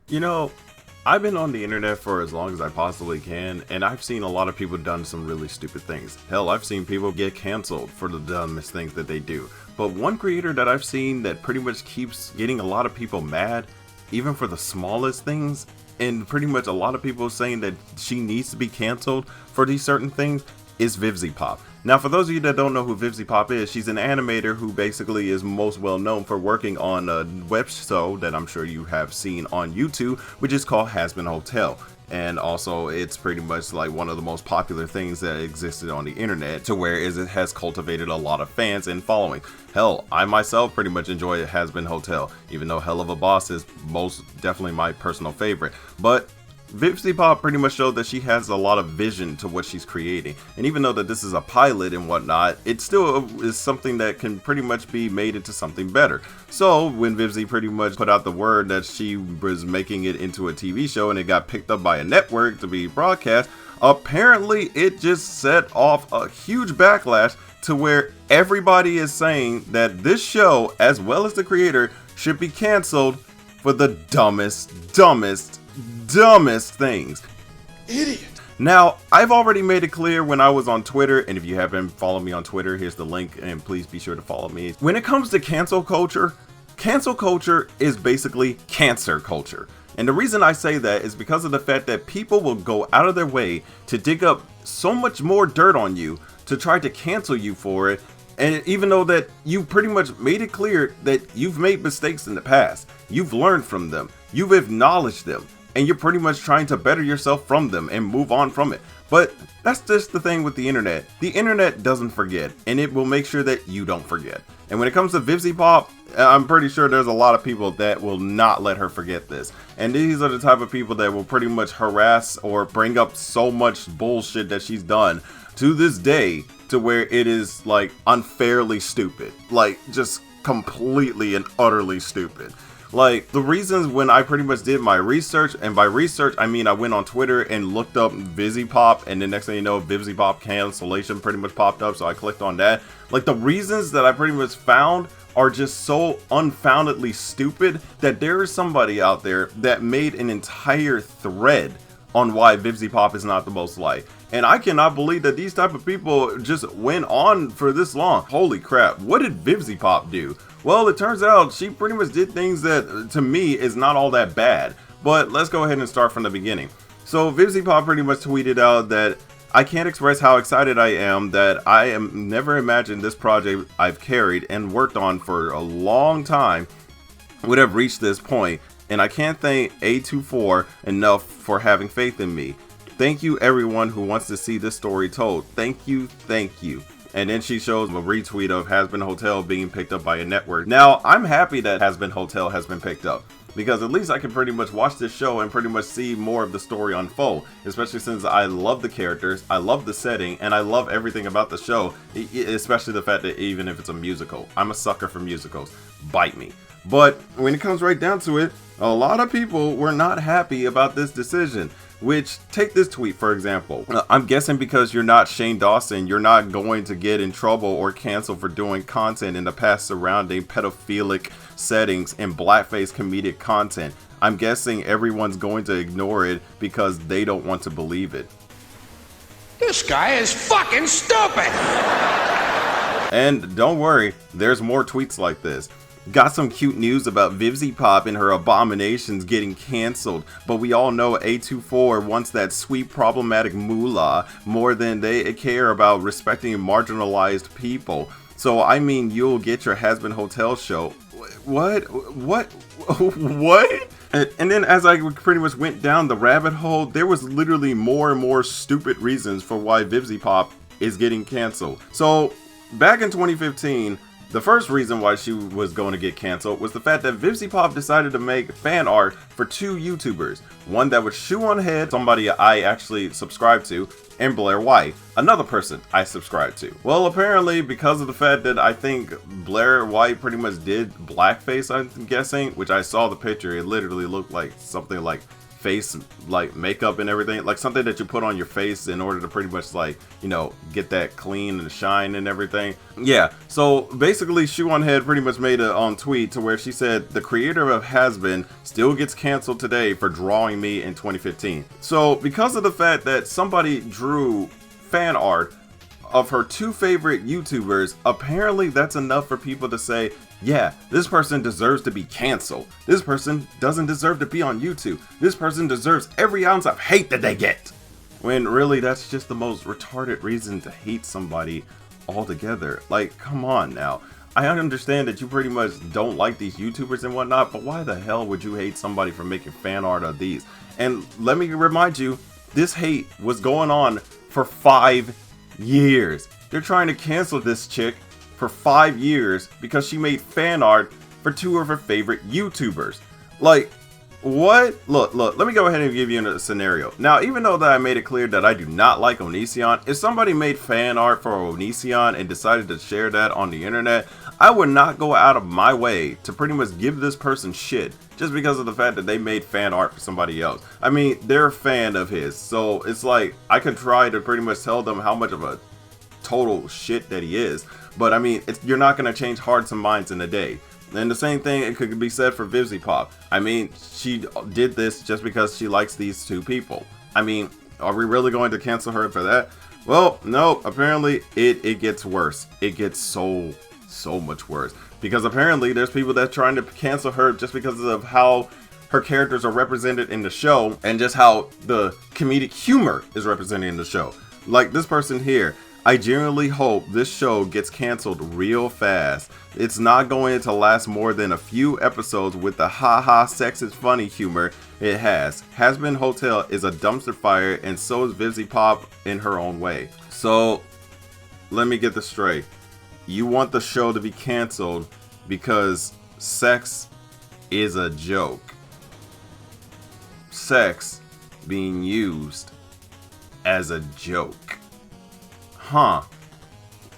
You know, I've been on the internet for as long as I possibly can, and I've seen a lot of people done some really stupid things. Hell, I've seen people get canceled for the dumbest things that they do. But one creator that I've seen that pretty much keeps getting a lot of people mad, even for the smallest things, and pretty much a lot of people saying that she needs to be canceled for these certain things, is VivziePop. Now, for those of you that don't know who VivziePop is, she's an animator who basically is most well known for working on a web show that I'm sure you have seen on YouTube, which is called Hazbin Hotel. And also, it's pretty much like one of the most popular things that existed on the internet, to where it has cultivated a lot of fans and following. Hell, I myself pretty much enjoy Hazbin Hotel, even though Hell of a Boss is most definitely my personal favorite. But VivziePop pretty much showed that she has a lot of vision to what she's creating, and even though that this is a pilot and whatnot, it still is something that can pretty much be made into something better. So when Vivzie pretty much put out the word that she was making it into a TV show and it got picked up by a network to be broadcast, apparently it just set off a huge backlash to where everybody is saying that this show, as well as the creator, should be canceled for the dumbest things. Idiot. Now, I've already made it clear when I was on Twitter, and if you haven't followed me on Twitter, here's the link, and please be sure to follow me. When it comes to cancel culture is basically cancer culture. And the reason I say that is because of the fact that people will go out of their way to dig up so much more dirt on you to try to cancel you for it. And even though that you pretty much made it clear that you've made mistakes in the past, you've learned from them, you've acknowledged them, and you're pretty much trying to better yourself from them and move on from it. But that's just the thing with the internet. The internet doesn't forget, and it will make sure that you don't forget. And when it comes to VivziePop, I'm pretty sure there's a lot of people that will not let her forget this. And these are the type of people that will pretty much harass or bring up so much bullshit that she's done to this day, to where it is like unfairly stupid, like just completely and utterly stupid. Like, the reasons when I pretty much did my research, and by research I mean I went on Twitter and looked up VivziePop, and the next thing you know, VivziePop cancellation pretty much popped up, so I clicked on that. Like, the reasons that I pretty much found are just so unfoundedly stupid that there is somebody out there that made an entire thread on why VivziePop is not the most liked. And I cannot believe that these type of people just went on for this long. Holy crap, what did VivziePop do? Well, it turns out she pretty much did things that, to me, is not all that bad. But let's go ahead and start from the beginning. So VivziePop pretty much tweeted out that, "I can't express how excited I am that I am never imagined this project I've carried and worked on for a long time would have reached this point. And I can't thank A24 enough for having faith in me. Thank you everyone who wants to see this story told. Thank you, thank you." And then she shows a retweet of Hazbin Hotel being picked up by a network. Now, I'm happy that Hazbin Hotel has been picked up, because at least I can pretty much watch this show and pretty much see more of the story unfold, especially since I love the characters, I love the setting, and I love everything about the show, especially the fact that even if it's a musical. I'm a sucker for musicals. Bite me. But when it comes right down to it, a lot of people were not happy about this decision. Which, take this tweet for example. "I'm guessing because you're not Shane Dawson, you're not going to get in trouble or canceled for doing content in the past surrounding pedophilic settings and blackface comedic content. I'm guessing everyone's going to ignore it because they don't want to believe it." This guy is fucking stupid! And don't worry, there's more tweets like this. "Got some cute news about VivziePop and her abominations getting cancelled, but we all know A24 wants that sweet problematic moolah more than they care about respecting marginalized people. So I mean, you'll get your Hazbin Hotel show." What? And then as I pretty much went down the rabbit hole, there was literally more and more stupid reasons for why VivziePop is getting cancelled. So back in 2015, the first reason why she was going to get canceled was the fact that VivziePop decided to make fan art for two YouTubers. One that would shoe on head, somebody I actually subscribe to, and Blair White, another person I subscribe to. Well, apparently because of the fact that I think Blair White pretty much did blackface, I'm guessing, which I saw the picture, it literally looked like something like face like makeup and everything, like something that you put on your face in order to pretty much like, you know, get that clean and shine and everything. Yeah, so basically Shoe1Head pretty much made a tweet to where she said the creator of Hazbin still gets canceled today for drawing me in 2015. So because of the fact that somebody drew fan art of her 2 favorite YouTubers, apparently that's enough for people to say, yeah, this person deserves to be canceled. This person doesn't deserve to be on YouTube. This person deserves every ounce of hate that they get. When really that's just the most retarded reason to hate somebody altogether. Like, come on now. I understand that you pretty much don't like these YouTubers and whatnot, but why the hell would you hate somebody for making fan art of these? And let me remind you, this hate was going on for 5 years. They're trying to cancel this chick for 5 years because she made fan art for 2 of her favorite YouTubers. Like, what? Look, let me go ahead and give you a scenario. Now, even though that I made it clear that I do not like Onision, if somebody made fan art for Onision and decided to share that on the internet, I would not go out of my way to pretty much give this person shit just because of the fact that they made fan art for somebody else. I mean, they're a fan of his, so it's like I could try to pretty much tell them how much of a total shit that he is, but I mean, you're not going to change hearts and minds in a day. And the same thing it could be said for VivziePop. I mean, she did this just because she likes these 2 people. I mean, are we really going to cancel her for that? Well, no, apparently it gets worse. It gets so much worse, because apparently there's people that are trying to cancel her just because of how her characters are represented in the show and just how the comedic humor is represented in the show. Like this person here, I genuinely hope this show gets canceled real fast. It's not going to last more than a few episodes with the haha sex is funny humor it has. Hazbin Hotel is a dumpster fire, and so is VivziePop in her own way. So let me get this straight. You want the show to be canceled because sex is a joke. Sex being used as a joke. Huh.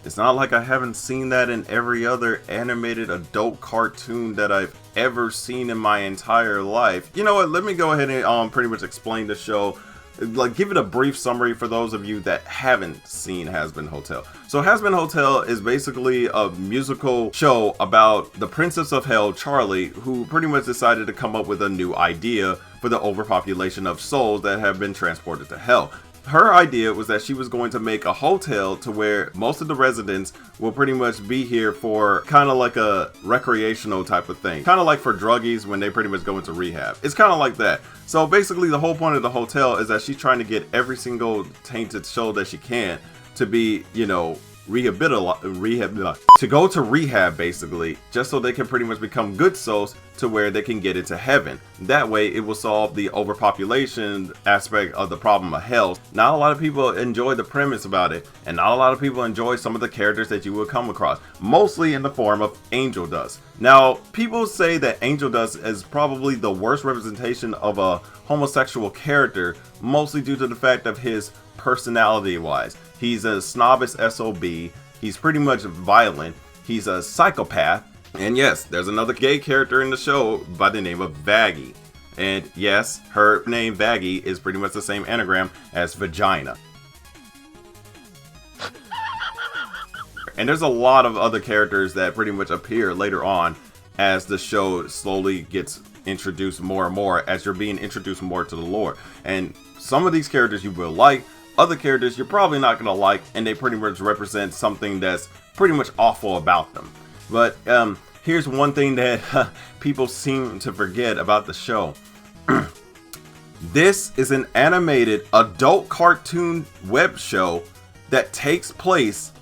It's not like I haven't seen that in every other animated adult cartoon that I've ever seen in my entire life. You know what? Let me go ahead and pretty much explain the show. Like, give it a brief summary for those of you that haven't seen Hazbin Hotel. So Hazbin Hotel is basically a musical show about the Princess of Hell, Charlie, who pretty much decided to come up with a new idea for the overpopulation of souls that have been transported to hell. Her idea was that she was going to make a hotel to where most of the residents will pretty much be here for kind of like a recreational type of thing. Kind of like for druggies when they pretty much go into rehab. It's kind of like that. So basically the whole point of the hotel is that she's trying to get every single tainted soul that she can to be, you know, to go to rehab basically, just so they can pretty much become good souls to where they can get into heaven. That way it will solve the overpopulation aspect of the problem of hell. Not a lot of people enjoy the premise about it, and not a lot of people enjoy some of the characters that you will come across, mostly in the form of Angel Dust. Now, people say that Angel Dust is probably the worst representation of a homosexual character, mostly due to the fact of his personality wise. He's a snobbish SOB, he's pretty much violent, he's a psychopath, and yes, there's another gay character in the show by the name of Vaggie. And yes, her name Vaggie is pretty much the same anagram as vagina. And there's a lot of other characters that pretty much appear later on as the show slowly gets introduced more and more, as you're being introduced more to the lore. And some of these characters you will like, other characters you're probably not going to like, and they pretty much represent something that's pretty much awful about them. But here's one thing that people seem to forget about the show. This is an animated adult cartoon web show that takes place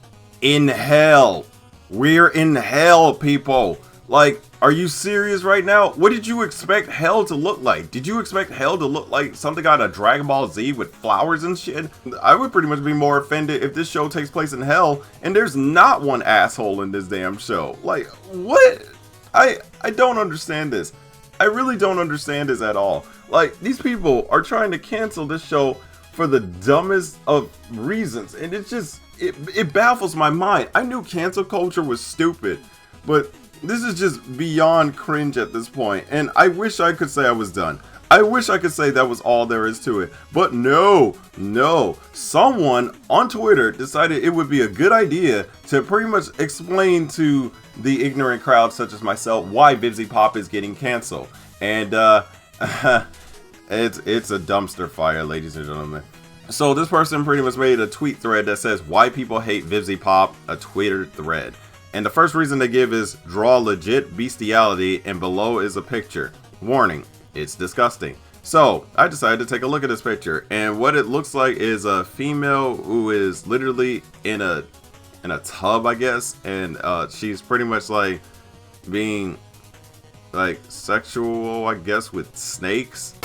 in hell. We're in hell, people. Like, are you serious right now? What did you expect hell to look like? Did you expect hell to look like something out of Dragon Ball Z with flowers and shit? I would pretty much be more offended if this show takes place in hell and there's not one asshole in this damn show. Like, what? I don't understand this. I really don't understand this at all. Like, these people are trying to cancel this show for the dumbest of reasons, and it just, it baffles my mind. I knew cancel culture was stupid, but this is just beyond cringe at this point, and I wish I could say I was done. I wish I could say that was all there is to it, but no. Someone on Twitter decided it would be a good idea to pretty much explain to the ignorant crowd such as myself why VivziePop is getting canceled. And it's a dumpster fire, ladies and gentlemen. So this person pretty much made a tweet thread that says why people hate VivziePop, a Twitter thread. And the first reason they give is draw legit bestiality, and below is a picture. Warning, it's disgusting. So I decided to take a look at this picture, and what it looks like is a female who is literally in a tub, I guess, and she's pretty much like being like sexual, I guess, with snakes.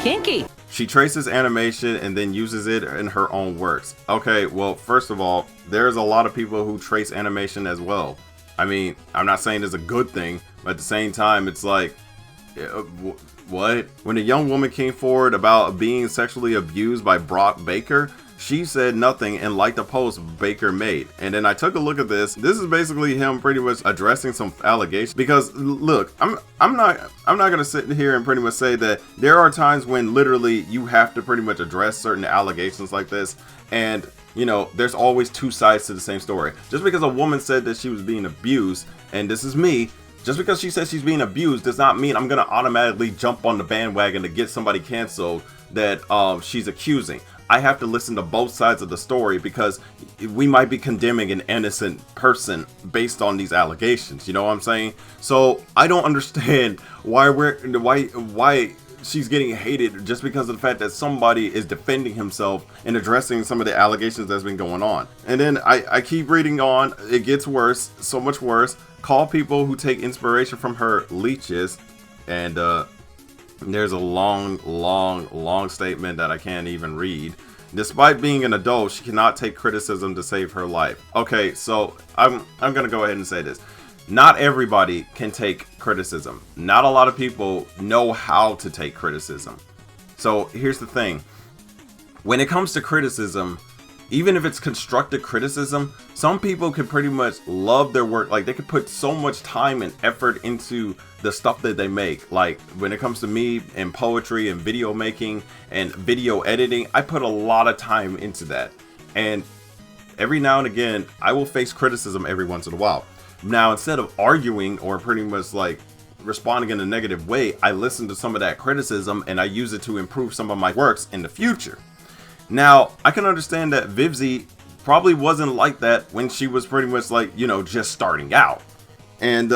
Kinky. She traces animation and then uses it in her own works. Okay, well, first of all, there's a lot of people who trace animation as well. I mean, I'm not saying it's a good thing, but at the same time, it's like, what? When a young woman came forward about being sexually abused by Brock Baker, she said nothing and liked a post Baker made. And then I took a look at this. This is basically him pretty much addressing some allegations. Because look, I'm not gonna sit here and pretty much say that there are times when literally you have to pretty much address certain allegations like this. And you know, there's always two sides to the same story. Just because a woman said that she was being abused, and this is me, just because she says she's being abused does not mean I'm gonna automatically jump on the bandwagon to get somebody canceled that she's accusing. I have to listen to both sides of the story because we might be condemning an innocent person based on these allegations. You know what I'm saying? So I don't understand why she's getting hated just because of the fact that somebody is defending himself and addressing some of the allegations that's been going on. And then I keep reading on. It gets worse, so much worse. Call people who take inspiration from her leeches, and there's a long statement that I can't even read. Despite being an adult, she cannot take criticism to save her life. Okay, so I'm gonna go ahead and say this. Not everybody can take criticism. Not a lot of people know how to take criticism. So here's the thing. When it comes to criticism, even if it's constructive criticism, some people can pretty much love their work. Like, they could put so much time and effort into the stuff that they make. Like, when it comes to me and poetry and video making and video editing, I put a lot of time into that. And every now and again, I will face criticism every once in a while. Now, instead of arguing or pretty much like responding in a negative way, I listen to some of that criticism and I use it to improve some of my works in the future. Now, I can understand that Vivzie probably wasn't like that when she was pretty much like, you know, just starting out. And,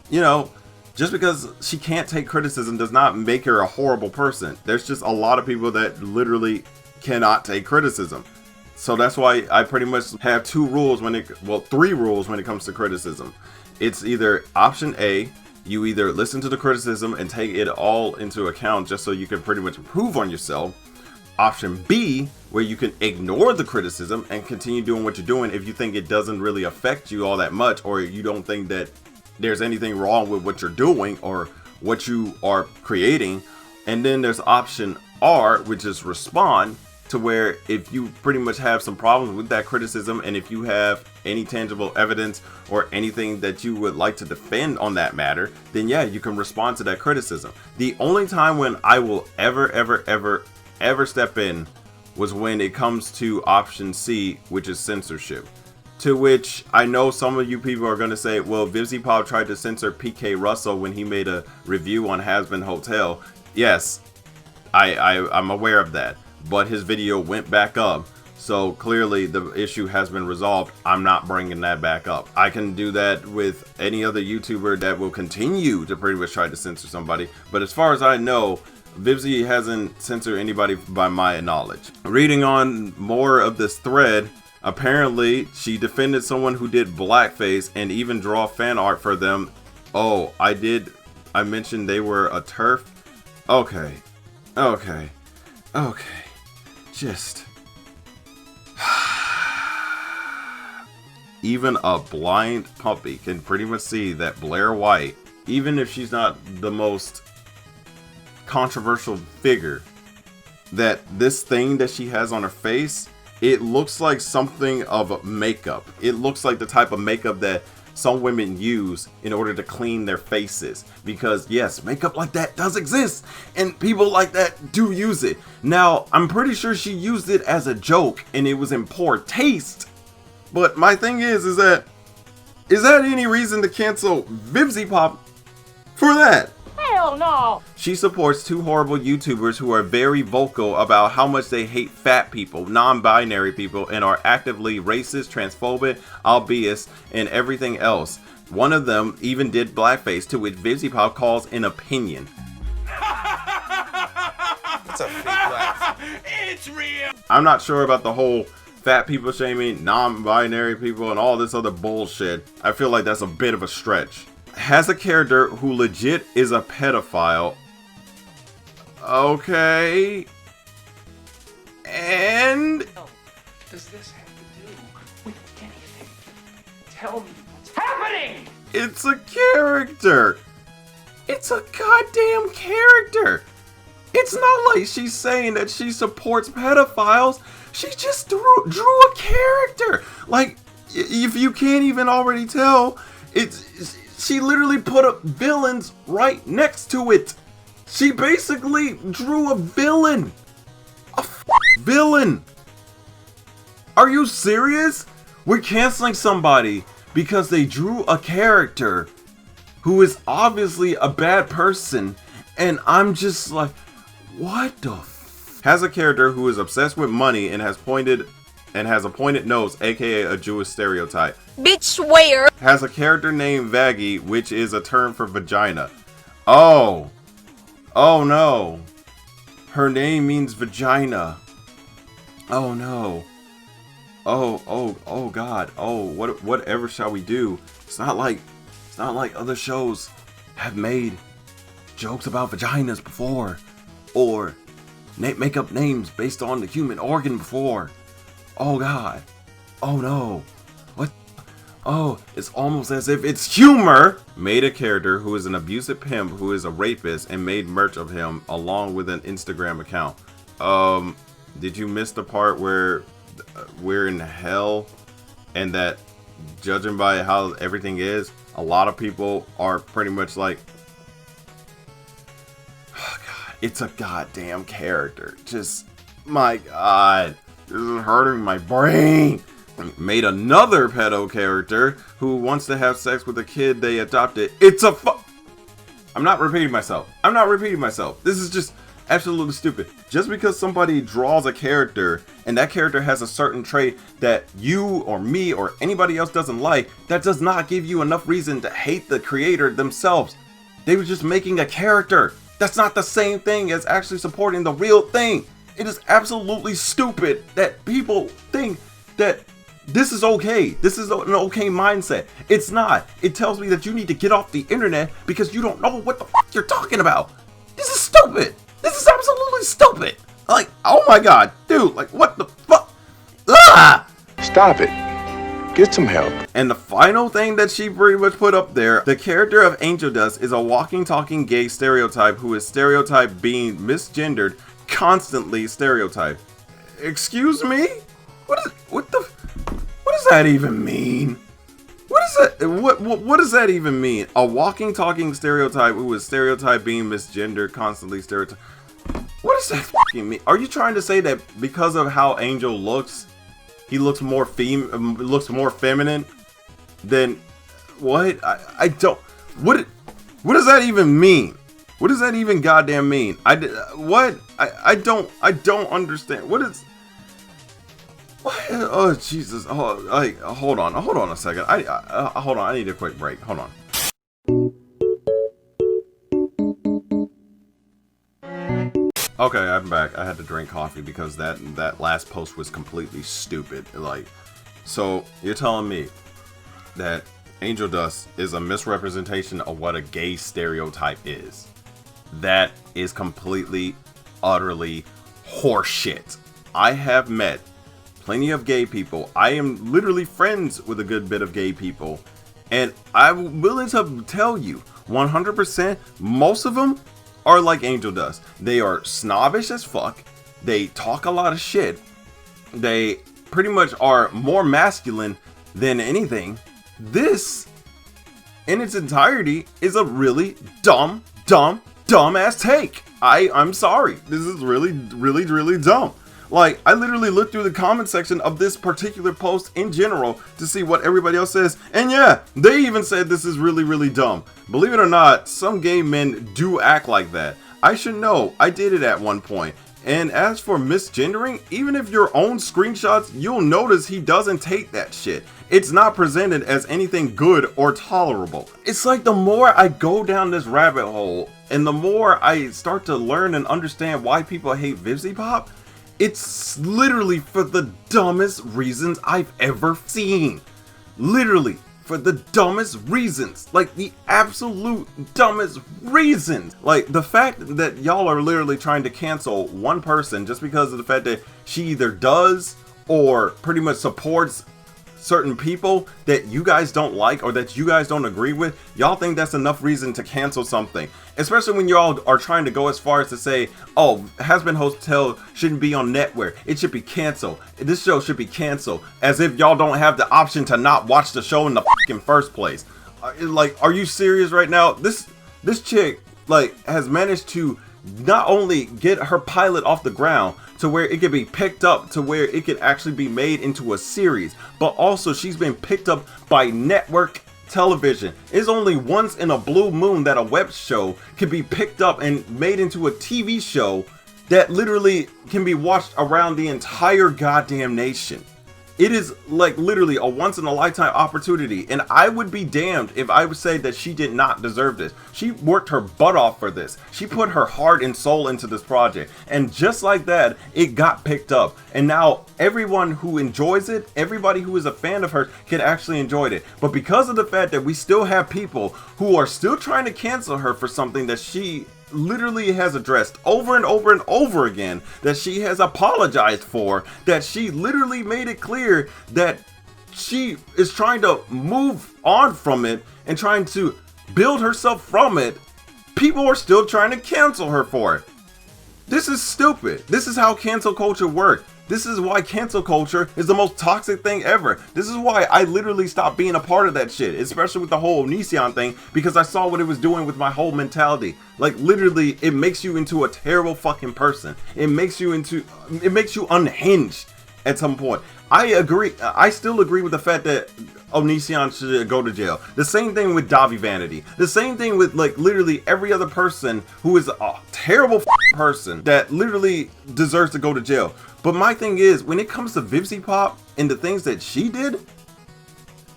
you know, just because she can't take criticism does not make her a horrible person. There's just a lot of people that literally cannot take criticism. So that's why I pretty much have three rules when it comes to criticism. It's either option A, you either listen to the criticism and take it all into account just so you can pretty much improve on yourself. Option B, where you can ignore the criticism and continue doing what you're doing if you think it doesn't really affect you all that much, or you don't think that there's anything wrong with what you're doing or what you are creating. And then there's option R, which is respond, to where if you pretty much have some problems with that criticism and if you have any tangible evidence or anything that you would like to defend on that matter, then yeah, you can respond to that criticism. The only time when I will ever step in was when it comes to option C, which is censorship. To which I know some of you people are going to say, well, VivziePop tried to censor PK Russell when he made a review on Hazbin Hotel. Yes, I'm aware of that, but his video went back up, so clearly the issue has been resolved. I'm not bringing that back up. I can do that with any other YouTuber that will continue to pretty much try to censor somebody, but as far as I know, Vivzie hasn't censored anybody by my knowledge. Reading on more of this thread, apparently she defended someone who did blackface and even draw fan art for them. Oh, I mentioned they were a TERF? Okay. Just even a blind puppy can pretty much see that Blair White, even if she's not the most controversial figure, that this thing that she has on her face, it looks like something of makeup. It looks like the type of makeup that some women use in order to clean their faces. Because yes, makeup like that does exist, and people like that do use it. Now, I'm pretty sure she used it as a joke, and it was in poor taste. But my thing is that any reason to cancel VivziePop for that? Hell no! She supports two horrible YouTubers who are very vocal about how much they hate fat people, non-binary people, and are actively racist, transphobic, albeit, and everything else. One of them even did blackface, to which VivziePop calls an opinion. That's a fake laugh. It's real. I'm not sure about the whole fat people shaming, non-binary people, and all this other bullshit. I feel like that's a bit of a stretch. Has a character who legit is a pedophile. Okay. And Does this have to do with anything? Tell me what's happening! it's a character. It's a goddamn character. It's not like she's saying that she supports pedophiles. She just drew a character. Like, if you can't even already tell, she literally put up villains right next to it. She basically drew a villain. A villain. Are you serious? We're canceling somebody because they drew a character who is obviously a bad person, and I'm just like, what the Has a character who is obsessed with money and has a pointed nose, aka a Jewish stereotype. Bitch, where? Has a character named Vaggie, which is a term for vagina. Oh no. Her name means vagina. Oh no. Oh god. Oh, whatever shall we do? It's not like other shows have made jokes about vaginas before, or make up names based on the human organ before. Oh god. Oh no. What? Oh, it's almost as if it's humor. Made a character who is an abusive pimp who is a rapist and made merch of him along with an Instagram account. Did you miss the part where we're in hell and that, judging by how everything is, a lot of people are pretty much like, oh god, it's a goddamn character. Just, my god, this is hurting my brain. Made another pedo character who wants to have sex with a kid they adopted. It's a I'm not repeating myself. This is just absolutely stupid. Just because somebody draws a character and that character has a certain trait that you or me or anybody else doesn't like, that does not give you enough reason to hate the creator themselves. They were just making a character. That's not the same thing as actually supporting the real thing. It is absolutely stupid that people think that this is okay. This is an okay mindset. It's not. It tells me that you need to get off the internet because you don't know what the fuck you're talking about. This is stupid. This is absolutely stupid. Like, oh my god, dude, like what the fuck? Ah! Stop it. Get some help. And the final thing that she pretty much put up there, the character of Angel Dust is a walking, talking gay stereotype who is stereotyped being misgendered, constantly stereotyped. Excuse me? What does that even mean? What does that even mean? A walking, talking stereotype who is stereotyped being misgendered, constantly stereotyped. What does that fucking mean? Are you trying to say that because of how Angel looks, he looks more feminine than what? I don't. What does that even mean? What does that even goddamn mean? I don't understand. What is? What? Oh Jesus! Oh, like, hold on a second. Hold on. I need a quick break. Hold on. Okay, I'm back. I had to drink coffee because that last post was completely stupid. Like, so you're telling me that Angel Dust is a misrepresentation of what a gay stereotype is? That is completely, utterly horseshit. I have met plenty of gay people. I am literally friends with a good bit of gay people, and I'm willing to tell you 100% most of them are like Angel Dust. They are snobbish as fuck. They talk a lot of shit. They pretty much are more masculine than anything. This in its entirety is a really dumbass take. I'm sorry. This is really dumb. Like, I literally looked through the comment section of this particular post in general to see what everybody else says, and yeah, they even said this is really dumb. Believe it or not, some gay men do act like that. I should know, I did it at one point. And as for misgendering, even if your own screenshots, you'll notice he doesn't take that shit. It's not presented as anything good or tolerable. It's like the more I go down this rabbit hole, and the more I start to learn and understand why people hate VivziePop, it's literally for the dumbest reasons I've ever seen. Literally, for the dumbest reasons. Like, the absolute dumbest reasons. Like, the fact that y'all are literally trying to cancel one person just because of the fact that she either does or pretty much supports certain people that you guys don't like or that you guys don't agree with, y'all think that's enough reason to cancel something. Especially when y'all are trying to go as far as to say, oh, Hazbin Hotel shouldn't be on network, it should be canceled, this show should be canceled, as if y'all don't have the option to not watch the show in the fucking first place. Like, are you serious right now? This chick, like, has managed to not only get her pilot off the ground to where it could be picked up to where it could actually be made into a series, but also she's been picked up by network television. It's only once in a blue moon that a web show can be picked up and made into a TV show that literally can be watched around the entire goddamn nation. It is like literally a once in a lifetime opportunity, and I would be damned if I would say that she did not deserve this. She worked her butt off for this. She put her heart and soul into this project, and just like that, it got picked up. And now everyone who enjoys it, everybody who is a fan of hers, can actually enjoy it. But because of the fact that we still have people who are still trying to cancel her for something that she literally has addressed over and over and over again, that she has apologized for, that she literally made it clear that she is trying to move on from it and trying to build herself from it, people are still trying to cancel her for it. This is stupid. This is how cancel culture works. This is why cancel culture is the most toxic thing ever. This is why I literally stopped being a part of that shit, especially with the whole Onision thing, because I saw what it was doing with my whole mentality. Like, literally, it makes you into a terrible fucking person. It makes you unhinged at some point. I agree. I still agree with the fact that Onision should go to jail. The same thing with Davi Vanity. The same thing with, like, literally every other person who is a terrible person that literally deserves to go to jail. But my thing is, when it comes to VivziePop and the things that she did,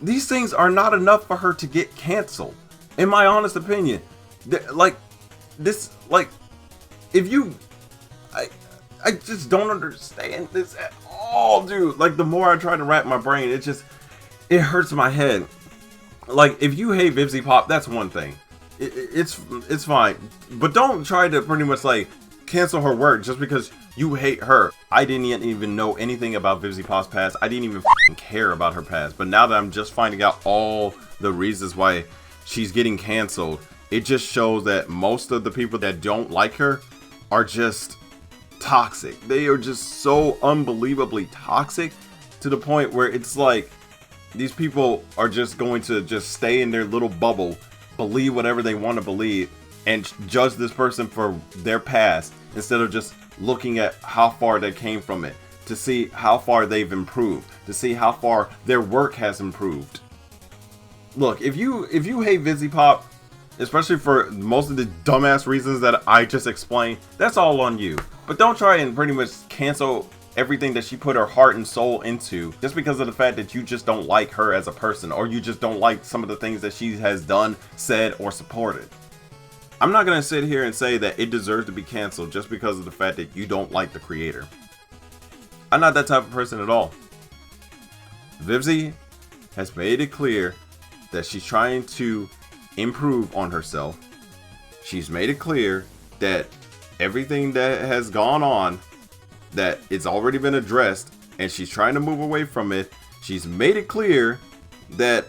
these things are not enough for her to get canceled. In my honest opinion, like, this, like, if you, I just don't understand this at all, dude. Like, the more I try to wrap my brain, it hurts my head. Like, if you hate VivziePop, that's one thing. It's fine. But don't try to pretty much, like, cancel her work just because you hate her. I didn't even know anything about VivziePop's past. I didn't even care about her past. But now that I'm just finding out all the reasons why she's getting canceled, it just shows that most of the people that don't like her are just toxic. They are just so unbelievably toxic to the point where it's like these people are just going to just stay in their little bubble, believe whatever they want to believe, and judge this person for their past instead of just looking at how far they came from it, to see how far they've improved, to see how far their work has improved. Look, if you hate VivziePop, especially for most of the dumbass reasons that I just explained, that's all on you. But don't try and pretty much cancel everything that she put her heart and soul into just because of the fact that you just don't like her as a person, or you just don't like some of the things that she has done, said, or supported. I'm not going to sit here and say that it deserves to be canceled just because of the fact that you don't like the creator. I'm not that type of person at all. Vivzie has made it clear that she's trying to improve on herself. She's made it clear that everything that has gone on, that it's already been addressed, and she's trying to move away from it. She's made it clear that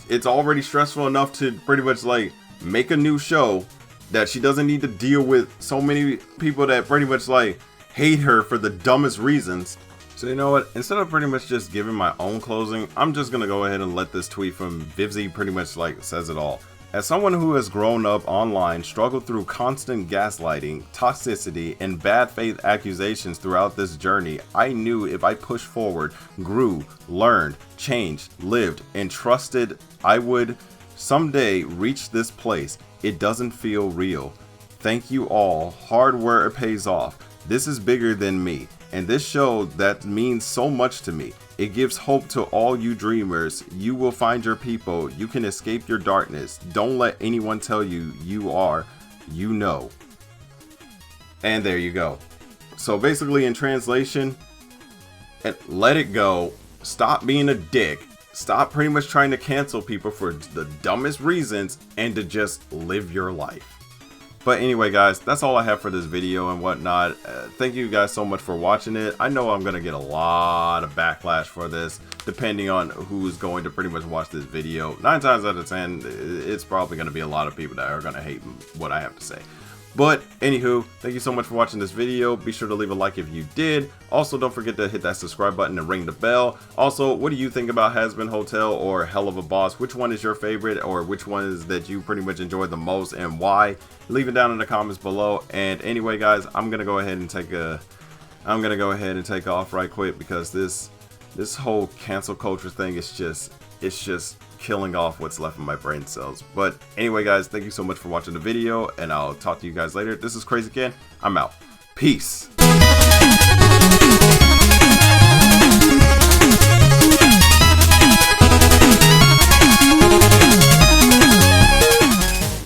it's already stressful enough to pretty much like make a new show, that she doesn't need to deal with so many people that pretty much like hate her for the dumbest reasons. So you know what, instead of pretty much just giving my own closing, I'm just gonna go ahead and let this tweet from Vivzie pretty much like says it all. As someone who has grown up online, struggled through constant gaslighting, toxicity, and bad faith accusations throughout this journey, I knew if I pushed forward, grew, learned, changed, lived, and trusted, I would someday reach this place. It doesn't feel real. Thank you all. Hard work pays off. This is bigger than me, and this show that means so much to me. It gives hope to all you dreamers. You will find your people. You can escape your darkness. Don't let anyone tell you you are, you know. And there you go. So basically in translation, let it go. Stop being a dick. Stop pretty much trying to cancel people for the dumbest reasons and to just live your life. But anyway, guys, that's all I have for this video and whatnot. Thank you guys so much for watching it. I know I'm going to get a lot of backlash for this, depending on who's going to pretty much watch this video. 9 times out of 10, it's probably going to be a lot of people that are going to hate what I have to say. But anywho, thank you so much for watching this video. Be sure to leave a like if you did. Also, don't forget to hit that subscribe button and ring the bell. Also, what do you think about Hazbin Hotel or Hell of a Boss? Which one is your favorite, or which one is that you pretty much enjoy the most and why? Leave it down in the comments below. And anyway, guys, I'm gonna go ahead and take off right quick because this whole cancel culture thing is just killing off what's left of my brain cells. But anyway, guys, thank you so much for watching the video, and I'll talk to you guys later. This is KRAZYKent. I'm out. Peace.